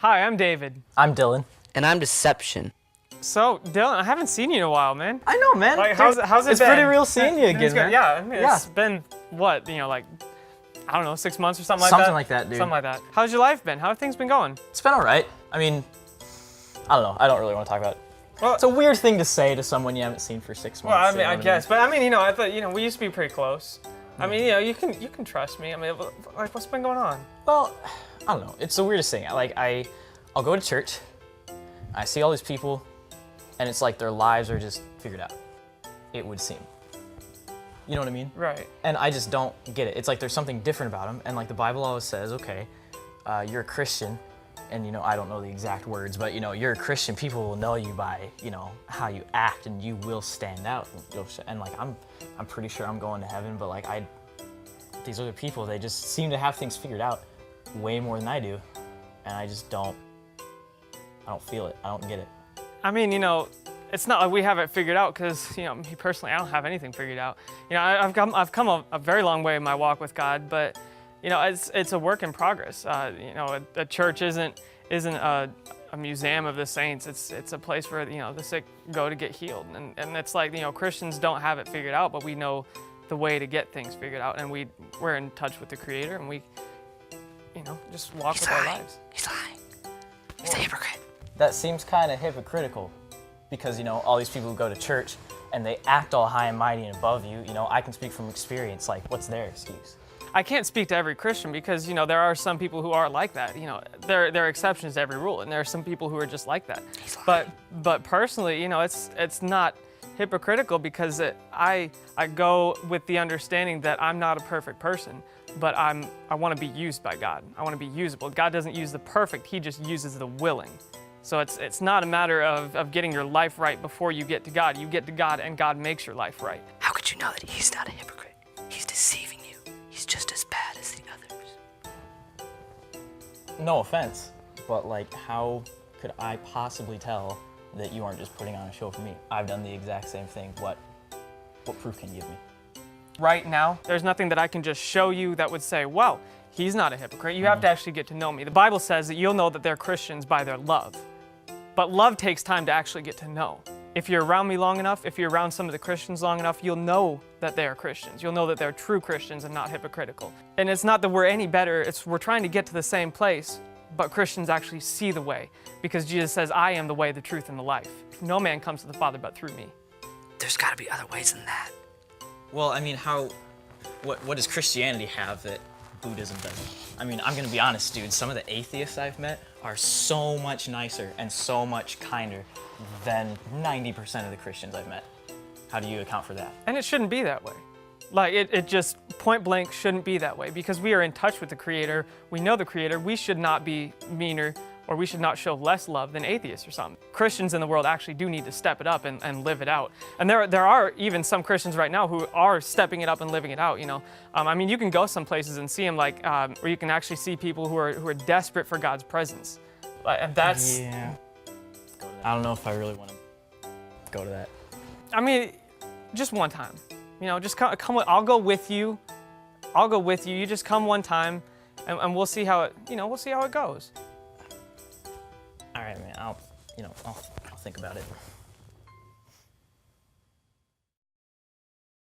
Hi, I'm David. I'm Dylan. And I'm Deception. So, Dylan, I haven't seen you in a while, man. I know, man. Like, how's it been? It's pretty real seeing you again, It's good. man. Yeah, I mean, Yeah. it's been, what, like, I don't know, 6 months or something like that? Something like that, dude. Something like that. How's your life been? How have things been going? It's been all right. I mean, I don't know. I don't really want to talk about it. Well, It's a weird thing to say to someone you haven't seen for 6 months. well, I you mean, know I what guess. But, I mean, I thought, we used to be pretty close. I mean, you can trust me. I mean, like, what's been going on? Well, I don't know. It's the weirdest thing. I'll go to church. I see all these people, and it's like their lives are just figured out. It would seem. You know what I mean? Right. And I just don't get it. It's like there's something different about them. And like the Bible always says, okay, you're a Christian, and I don't know the exact words, but you're a Christian. People will know you by how you act, and you will stand out. And like I'm pretty sure I'm going to heaven, but like these other people, they just seem to have things figured out way more than I do, and I just don't. I don't feel it. I don't get it. I mean, it's not like we have it figured out because, me personally, I don't have anything figured out. I've come a very long way in my walk with God, but, it's a work in progress. A church isn't a museum of the saints. It's a place where, the sick go to get healed. And it's like, Christians don't have it figured out, but we know the way to get things figured out. And we're in touch with the Creator, and we, just walk with our lives. He's lying. He's a hypocrite. That seems kind of hypocritical because, all these people who go to church and they act all high and mighty and above you, I can speak from experience, like, what's their excuse? I can't speak to every Christian because, there are some people who are like that. There are exceptions to every rule, and there are some people who are just like that. But personally, it's not hypocritical because I go with the understanding that I'm not a perfect person, but I want to be used by God. I want to be usable. God doesn't use the perfect, He just uses the willing. So it's not a matter of getting your life right before you get to God. You get to God and God makes your life right. How could you know that he's not a hypocrite? He's deceiving you. He's just as bad as the others. No offense, but like, how could I possibly tell that you aren't just putting on a show for me? I've done the exact same thing. What proof can you give me? Right now, there's nothing that I can just show you that would say, wow, he's not a hypocrite. You have to actually get to know me. The Bible says that you'll know that they're Christians by their love. But love takes time to actually get to know. If you're around me long enough, if you're around some of the Christians long enough, you'll know that they are Christians. You'll know that they're true Christians and not hypocritical. And it's not that we're any better, we're trying to get to the same place, but Christians actually see the way. Because Jesus says, I am the way, the truth, and the life. No man comes to the Father but through me. There's got to be other ways than that. Well, I mean, what does Christianity have that Buddhism doesn't? I mean, I'm gonna be honest, dude, some of the atheists I've met are so much nicer and so much kinder than 90% of the Christians I've met. How do you account for that? And it shouldn't be that way. Like, it just point blank shouldn't be that way because we are in touch with the Creator. We know the Creator. We should not be meaner or we should not show less love than atheists or something. Christians in the world actually do need to step it up and live it out. And there are even some Christians right now who are stepping it up and living it out, I mean, you can go some places and see them where you can actually see people who are desperate for God's presence. And that's... Yeah. I don't know if I really want to go to that. I mean, just one time. Just come. I'll go with you. I'll go with you. You just come one time, and we'll see how it. We'll see how it goes. All right, man. I'll think about it.